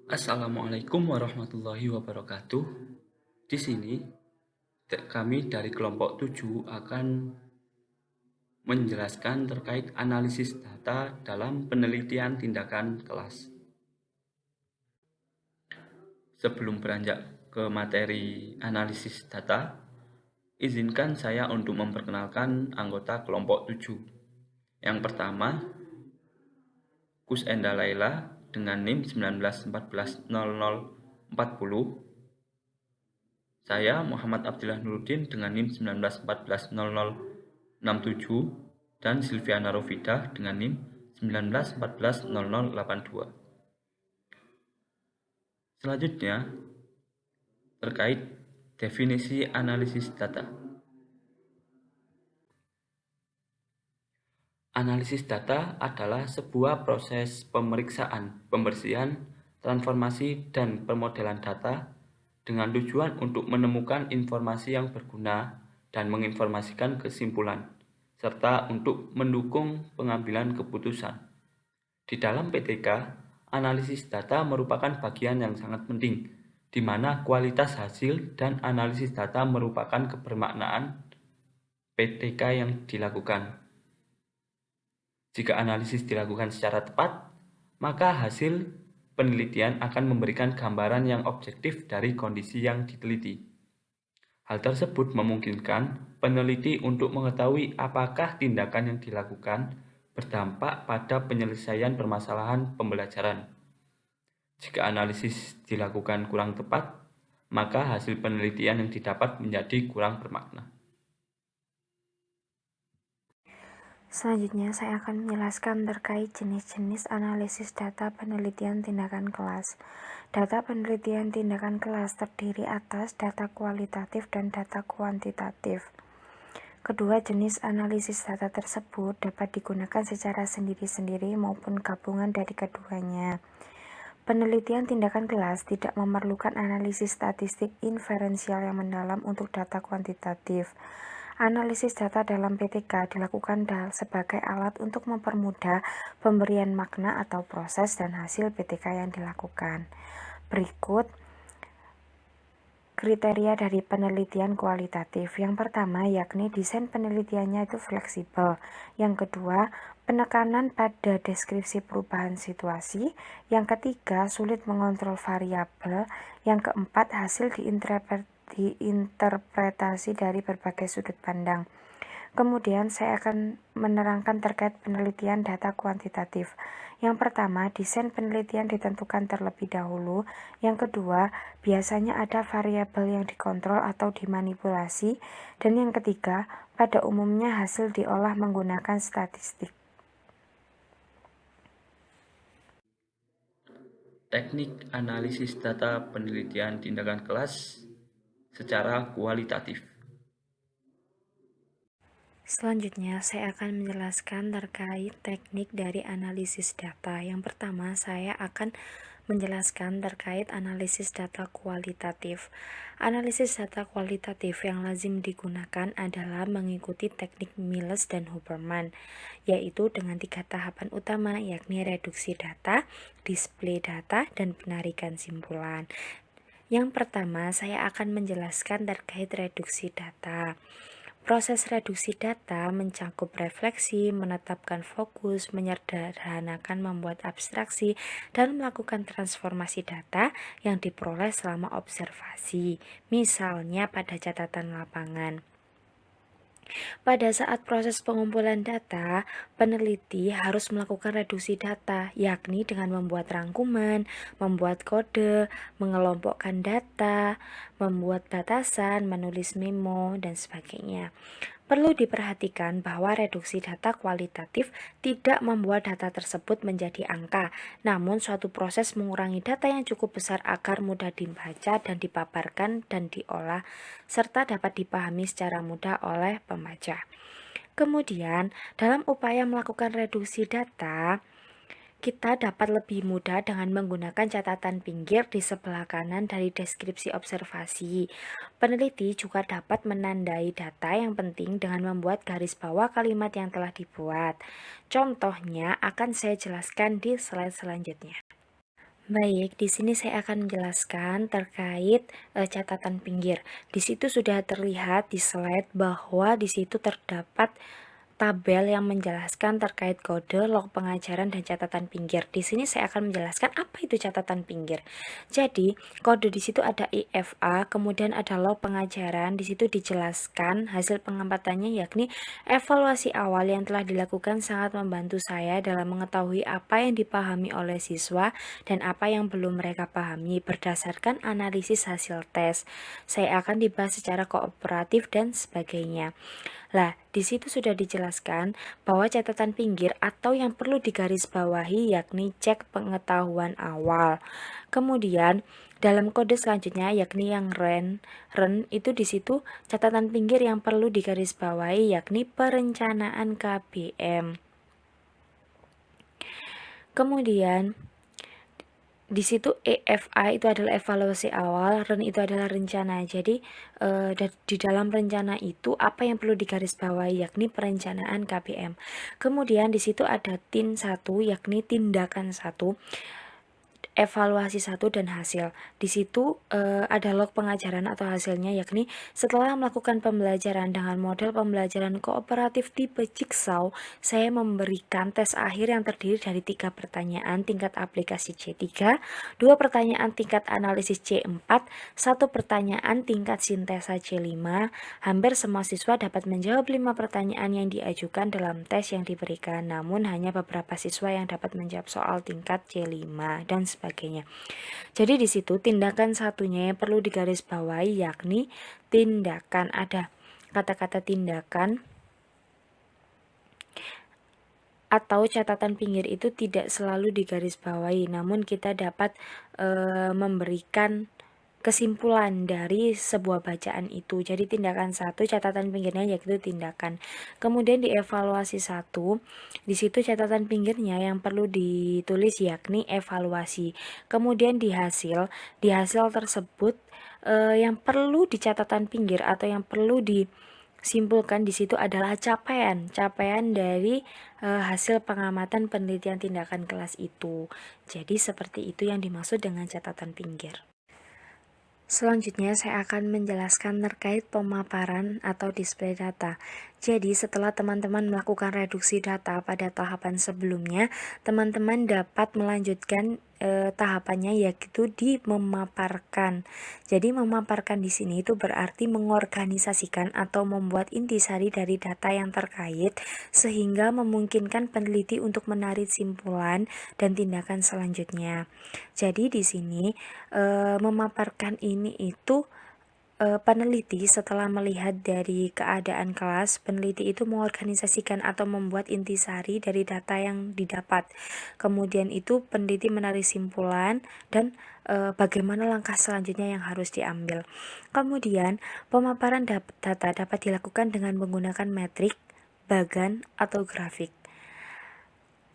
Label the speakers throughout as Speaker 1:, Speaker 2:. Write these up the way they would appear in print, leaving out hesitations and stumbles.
Speaker 1: Assalamualaikum warahmatullahi wabarakatuh. Di sini kami dari kelompok 7 akan menjelaskan terkait analisis data dalam penelitian tindakan kelas. Sebelum beranjak ke materi analisis data, izinkan saya untuk memperkenalkan anggota kelompok 7. Yang pertama, Kus Enda Laila dengan NIM 19140040. Saya Muhammad Abdillah Nuruddin dengan NIM 19140067 dan Silviana Rofidah dengan NIM 19140082. Selanjutnya, terkait definisi analisis data. Analisis data adalah sebuah proses pemeriksaan, pembersihan, transformasi, dan pemodelan data dengan tujuan untuk menemukan informasi yang berguna dan menginformasikan kesimpulan, serta untuk mendukung pengambilan keputusan. Di dalam PTK, analisis data merupakan bagian yang sangat penting, di mana kualitas hasil dan analisis data merupakan kebermaknaan PTK yang dilakukan. Jika analisis dilakukan secara tepat, maka hasil penelitian akan memberikan gambaran yang objektif dari kondisi yang diteliti. Hal tersebut memungkinkan peneliti untuk mengetahui apakah tindakan yang dilakukan berdampak pada penyelesaian permasalahan pembelajaran. Jika analisis dilakukan kurang tepat, maka hasil penelitian yang didapat menjadi kurang bermakna.
Speaker 2: Selanjutnya, saya akan menjelaskan terkait jenis-jenis analisis data penelitian tindakan kelas. Data penelitian tindakan kelas terdiri atas data kualitatif dan data kuantitatif. Kedua jenis analisis data tersebut dapat digunakan secara sendiri-sendiri maupun gabungan dari keduanya. Penelitian tindakan kelas tidak memerlukan analisis statistik inferensial yang mendalam untuk data kuantitatif. Analisis data dalam PTK dilakukan sebagai alat untuk mempermudah pemberian makna atau proses dan hasil PTK yang dilakukan. Berikut kriteria dari penelitian kualitatif. Yang pertama yakni desain penelitiannya itu fleksibel. Yang kedua, penekanan pada deskripsi perubahan situasi. Yang ketiga, sulit mengontrol variabel. Yang keempat, hasil diinterpretasi dari berbagai sudut pandang. Kemudian saya akan menerangkan terkait penelitian data kuantitatif. Yang pertama, desain penelitian ditentukan terlebih dahulu. Yang kedua, biasanya ada variabel yang dikontrol atau dimanipulasi. Dan yang ketiga, pada umumnya hasil diolah menggunakan statistik.
Speaker 1: Teknik analisis data penelitian tindakan kelas secara kualitatif.
Speaker 2: Selanjutnya, saya akan menjelaskan terkait teknik dari analisis data. Yang pertama, saya akan menjelaskan terkait analisis data kualitatif. Analisis data kualitatif yang lazim digunakan adalah mengikuti teknik Miles dan Huberman, yaitu dengan 3 tahapan utama, yakni reduksi data, display data, dan penarikan simpulan. Yang pertama, saya akan menjelaskan terkait reduksi data. Proses reduksi data mencakup refleksi, menetapkan fokus, menyederhanakan, membuat abstraksi, dan melakukan transformasi data yang diperoleh selama observasi, misalnya pada catatan lapangan. Pada saat proses pengumpulan data, peneliti harus melakukan reduksi data, yakni dengan membuat rangkuman, membuat kode, mengelompokkan data, membuat batasan, menulis memo, dan sebagainya. Perlu diperhatikan bahwa reduksi data kualitatif tidak membuat data tersebut menjadi angka, namun suatu proses mengurangi data yang cukup besar agar mudah dibaca dan dipaparkan dan diolah, serta dapat dipahami secara mudah oleh pembaca. Kemudian, dalam upaya melakukan reduksi data, kita dapat lebih mudah dengan menggunakan catatan pinggir di sebelah kanan dari deskripsi observasi. Peneliti juga dapat menandai data yang penting dengan membuat garis bawah kalimat yang telah dibuat. Contohnya akan saya jelaskan di slide selanjutnya. Baik, di sini saya akan menjelaskan terkait catatan pinggir. Di situ sudah terlihat di slide bahwa di situ terdapat tabel yang menjelaskan terkait kode, log pengajaran, dan catatan pinggir. Di sini saya akan menjelaskan apa itu catatan pinggir. Jadi, kode di situ ada IFA, kemudian ada log pengajaran. Di situ dijelaskan hasil pengampatannya, yakni evaluasi awal yang telah dilakukan sangat membantu saya dalam mengetahui apa yang dipahami oleh siswa dan apa yang belum mereka pahami berdasarkan analisis hasil tes. Saya akan dibahas secara kooperatif dan sebagainya. Lah, di situ sudah dijelaskan bahwa catatan pinggir atau yang perlu digarisbawahi yakni cek pengetahuan awal. Kemudian dalam kode selanjutnya yakni yang ren itu di situ catatan pinggir yang perlu digarisbawahi yakni perencanaan KBM. Kemudian di situ EFA itu adalah evaluasi awal, REN itu adalah rencana. Jadi di dalam rencana itu apa yang perlu digarisbawahi yakni perencanaan KBM. Kemudian di situ ada TIN 1 yakni tindakan 1, evaluasi 1 dan hasil. Di situ ada log pengajaran atau hasilnya yakni setelah melakukan pembelajaran dengan model pembelajaran kooperatif tipe Jigsaw, saya memberikan tes akhir yang terdiri dari 3 pertanyaan tingkat aplikasi C3, 2 pertanyaan tingkat analisis C4, 1 pertanyaan tingkat sintesa C5. Hampir semua siswa dapat menjawab 5 pertanyaan yang diajukan dalam tes yang diberikan, namun hanya beberapa siswa yang dapat menjawab soal tingkat C5 dan sebagainya. Jadi di situ tindakan satunya yang perlu digarisbawahi yakni tindakan. Ada kata-kata tindakan atau catatan pinggir itu tidak selalu digarisbawahi, namun kita dapat memberikan kesimpulan dari sebuah bacaan itu. Jadi tindakan 1 catatan pinggirnya yaitu tindakan. Kemudian di evaluasi 1, di situ catatan pinggirnya yang perlu ditulis yakni evaluasi. Kemudian di hasil tersebut yang perlu di catatan pinggir atau yang perlu disimpulkan di situ adalah capaian dari hasil pengamatan penelitian tindakan kelas itu. Jadi seperti itu yang dimaksud dengan catatan pinggir. Selanjutnya saya akan menjelaskan terkait pemaparan atau display data. Jadi setelah teman-teman melakukan reduksi data pada tahapan sebelumnya, teman-teman dapat melanjutkan tahapannya yaitu di memaparkan. Jadi memaparkan di sini itu berarti mengorganisasikan atau membuat intisari dari data yang terkait sehingga memungkinkan peneliti untuk menarik simpulan dan tindakan selanjutnya. Jadi di sini memaparkan ini itu peneliti setelah melihat dari keadaan kelas, peneliti itu mengorganisasikan atau membuat intisari dari data yang didapat. Kemudian itu peneliti menarik simpulan dan bagaimana langkah selanjutnya yang harus diambil. Kemudian pemaparan data dapat dilakukan dengan menggunakan metrik, bagan, atau grafik.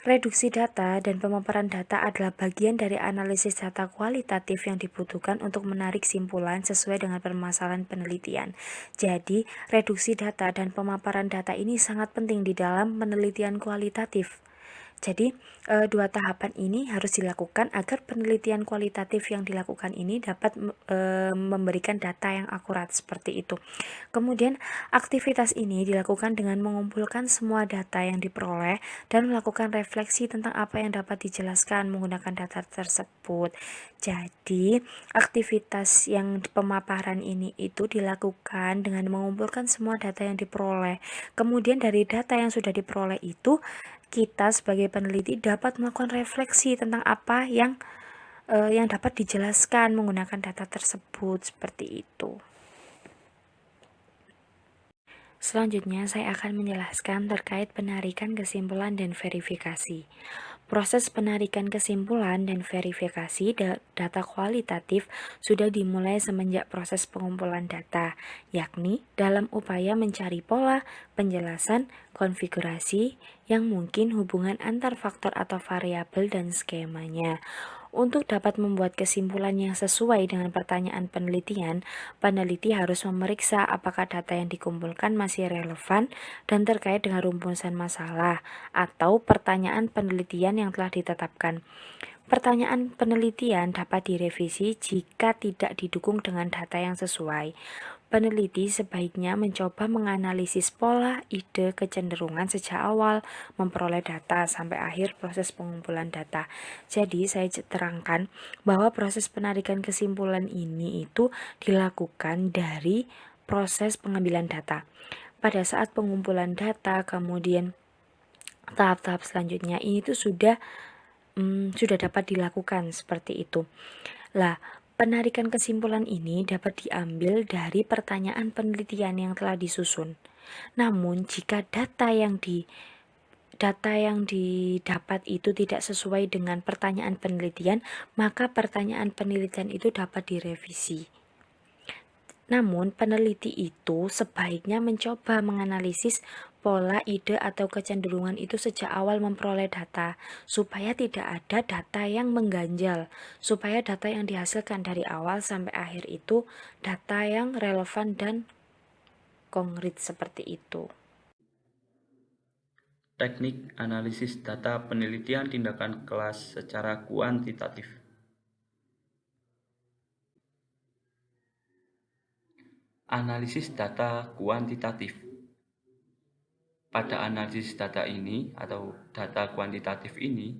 Speaker 2: Reduksi data dan pemaparan data adalah bagian dari analisis data kualitatif yang dibutuhkan untuk menarik simpulan sesuai dengan permasalahan penelitian. Jadi, reduksi data dan pemaparan data ini sangat penting di dalam penelitian kualitatif. Jadi, dua tahapan ini harus dilakukan agar penelitian kualitatif yang dilakukan ini dapat memberikan data yang akurat seperti itu. Kemudian, aktivitas ini dilakukan dengan mengumpulkan semua data yang diperoleh dan melakukan refleksi tentang apa yang dapat dijelaskan menggunakan data tersebut. Jadi, aktivitas yang pemaparan ini itu dilakukan dengan mengumpulkan semua data yang diperoleh. Kemudian dari data yang sudah diperoleh itu, kita sebagai peneliti dapat melakukan refleksi tentang apa yang dapat dijelaskan menggunakan data tersebut seperti itu. Selanjutnya saya akan menjelaskan terkait penarikan kesimpulan dan verifikasi. Proses penarikan kesimpulan dan verifikasi data kualitatif sudah dimulai semenjak proses pengumpulan data, yakni dalam upaya mencari pola, penjelasan, konfigurasi yang mungkin hubungan antar faktor atau variabel dan skemanya. Untuk dapat membuat kesimpulan yang sesuai dengan pertanyaan penelitian, peneliti harus memeriksa apakah data yang dikumpulkan masih relevan dan terkait dengan rumusan masalah atau pertanyaan penelitian yang telah ditetapkan. Pertanyaan penelitian dapat direvisi jika tidak didukung dengan data yang sesuai. Peneliti sebaiknya mencoba menganalisis pola, ide, kecenderungan sejak awal memperoleh data sampai akhir proses pengumpulan data. Jadi saya terangkan bahwa proses penarikan kesimpulan ini itu dilakukan dari proses pengambilan data. Pada saat pengumpulan data, kemudian tahap-tahap selanjutnya ini tuh sudah dapat dilakukan seperti itu. Lah, penarikan kesimpulan ini dapat diambil dari pertanyaan penelitian yang telah disusun. Namun, jika data yang didapat itu tidak sesuai dengan pertanyaan penelitian, maka pertanyaan penelitian itu dapat direvisi. Namun, peneliti itu sebaiknya mencoba menganalisis pola, ide, atau kecenderungan itu sejak awal memperoleh data, supaya tidak ada data yang mengganjal, supaya data yang dihasilkan dari awal sampai akhir itu data yang relevan dan konkret seperti itu.
Speaker 1: Teknik analisis data penelitian tindakan kelas secara kuantitatif. Analisis data kuantitatif. Pada analisis data ini atau data kuantitatif ini,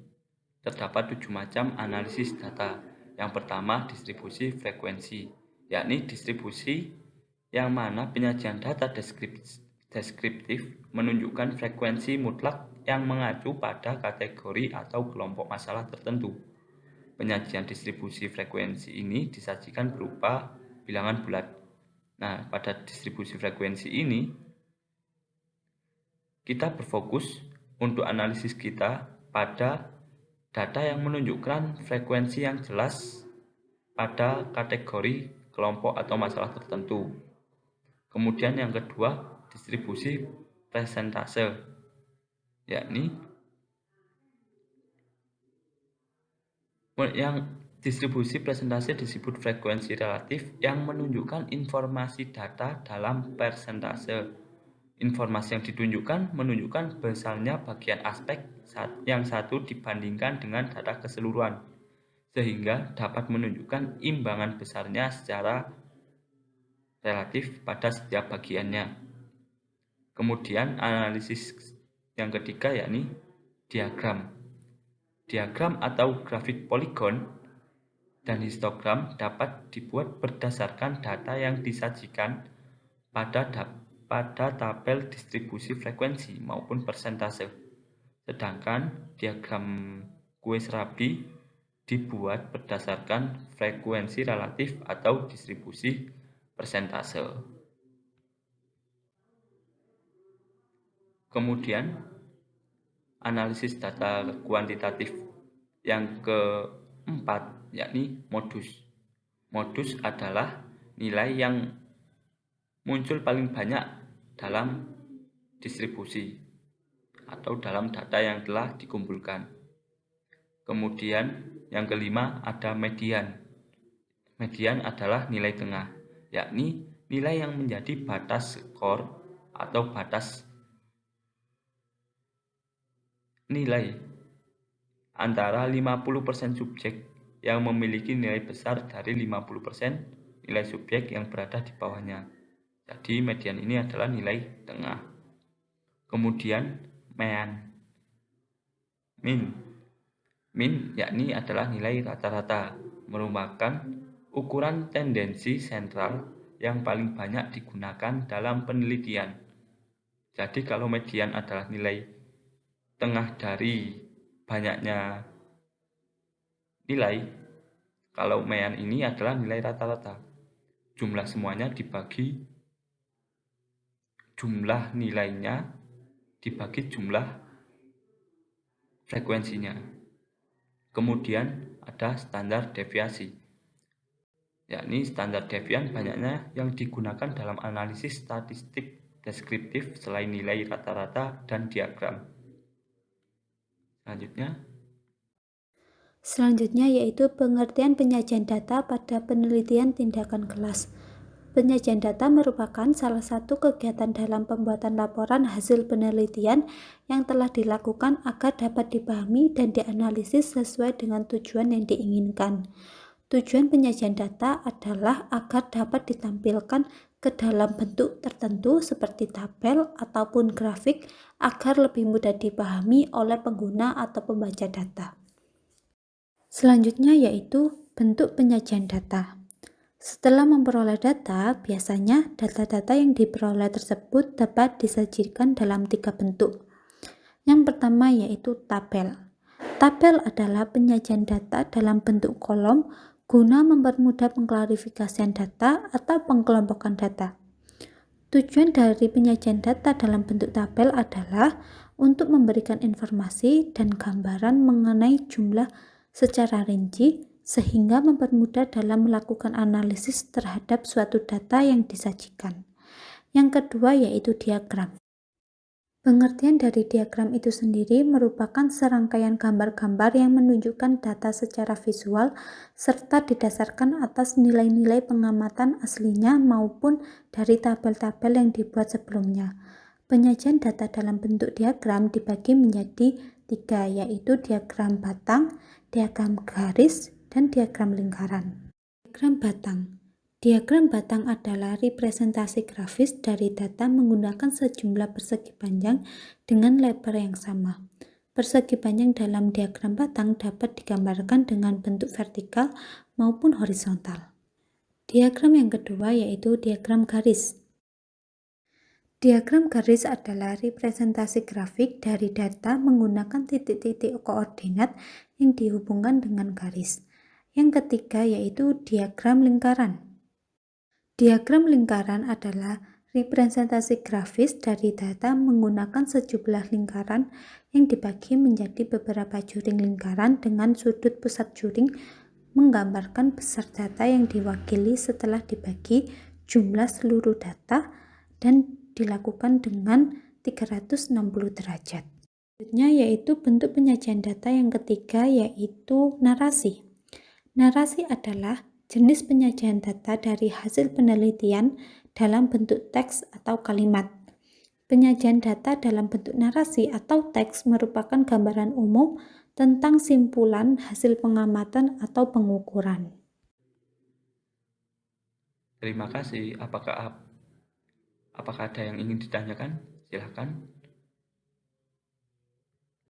Speaker 1: terdapat 7 macam analisis data. Yang pertama, distribusi frekuensi, yakni distribusi yang mana penyajian data deskriptif menunjukkan frekuensi mutlak yang mengacu pada kategori atau kelompok masalah tertentu. Penyajian distribusi frekuensi ini disajikan berupa bilangan bulat. Nah, pada distribusi frekuensi ini, kita berfokus untuk analisis kita pada data yang menunjukkan frekuensi yang jelas pada kategori, kelompok, atau masalah tertentu. Kemudian yang kedua, distribusi presentase, yakni yang distribusi presentase disebut frekuensi relatif yang menunjukkan informasi data dalam persentase. Informasi yang ditunjukkan menunjukkan besarnya bagian aspek yang satu dibandingkan dengan data keseluruhan, sehingga dapat menunjukkan imbangan besarnya secara relatif pada setiap bagiannya. Kemudian analisis yang ketiga yakni diagram. Diagram atau grafik poligon dan histogram dapat dibuat berdasarkan data yang disajikan pada tabel distribusi frekuensi maupun persentase. Sedangkan diagram kue serabi dibuat berdasarkan frekuensi relatif atau distribusi persentase. Kemudian analisis data kuantitatif yang keempat yakni modus. Modus adalah nilai yang muncul paling banyak dalam distribusi atau dalam data yang telah dikumpulkan. Kemudian yang kelima ada median. Median adalah nilai tengah, yakni nilai yang menjadi batas skor atau batas nilai antara 50% subjek yang memiliki nilai besar dari 50% nilai subjek yang berada di bawahnya. Jadi median ini adalah nilai tengah. Kemudian min yakni adalah nilai rata-rata, merupakan ukuran tendensi sentral yang paling banyak digunakan dalam penelitian. Jadi kalau median adalah nilai tengah dari banyaknya nilai, kalau mean ini adalah nilai rata-rata. Jumlah semuanya dibagi jumlah nilainya dibagi jumlah frekuensinya. Kemudian ada standar deviasi, yakni standar devian banyaknya yang digunakan dalam analisis statistik deskriptif selain nilai rata-rata dan diagram.
Speaker 3: Selanjutnya yaitu pengertian penyajian data pada penelitian tindakan kelas. Penyajian data merupakan salah satu kegiatan dalam pembuatan laporan hasil penelitian yang telah dilakukan agar dapat dipahami dan dianalisis sesuai dengan tujuan yang diinginkan. Tujuan penyajian data adalah agar dapat ditampilkan ke dalam bentuk tertentu seperti tabel ataupun grafik agar lebih mudah dipahami oleh pengguna atau pembaca data. Selanjutnya yaitu bentuk penyajian data. Setelah memperoleh data, biasanya data-data yang diperoleh tersebut dapat disajikan dalam 3 bentuk. Yang pertama yaitu tabel. Tabel adalah penyajian data dalam bentuk kolom guna mempermudah pengklarifikasian data atau pengelompokan data. Tujuan dari penyajian data dalam bentuk tabel adalah untuk memberikan informasi dan gambaran mengenai jumlah secara rinci sehingga mempermudah dalam melakukan analisis terhadap suatu data yang disajikan. Yang kedua yaitu diagram. Pengertian dari diagram itu sendiri merupakan serangkaian gambar-gambar yang menunjukkan data secara visual serta didasarkan atas nilai-nilai pengamatan aslinya maupun dari tabel-tabel yang dibuat sebelumnya. Penyajian data dalam bentuk diagram dibagi menjadi 3, yaitu diagram batang, diagram garis, dan diagram lingkaran. Diagram batang. Diagram batang adalah representasi grafis dari data menggunakan sejumlah persegi panjang dengan lebar yang sama. Persegi panjang dalam diagram batang dapat digambarkan dengan bentuk vertikal maupun horizontal. Diagram yang kedua yaitu diagram garis. Diagram garis adalah representasi grafik dari data menggunakan titik-titik koordinat yang dihubungkan dengan garis. Yang ketiga yaitu diagram lingkaran. Diagram lingkaran adalah representasi grafis dari data menggunakan sejumlah lingkaran yang dibagi menjadi beberapa juring lingkaran dengan sudut pusat juring menggambarkan besar data yang diwakili setelah dibagi jumlah seluruh data dan dilakukan dengan 360 derajat. Selanjutnya yaitu bentuk penyajian data yang ketiga yaitu narasi. Narasi adalah jenis penyajian data dari hasil penelitian dalam bentuk teks atau kalimat. Penyajian data dalam bentuk narasi atau teks merupakan gambaran umum tentang simpulan hasil pengamatan atau pengukuran.
Speaker 1: Terima kasih. Apakah ada yang ingin ditanyakan? Silakan.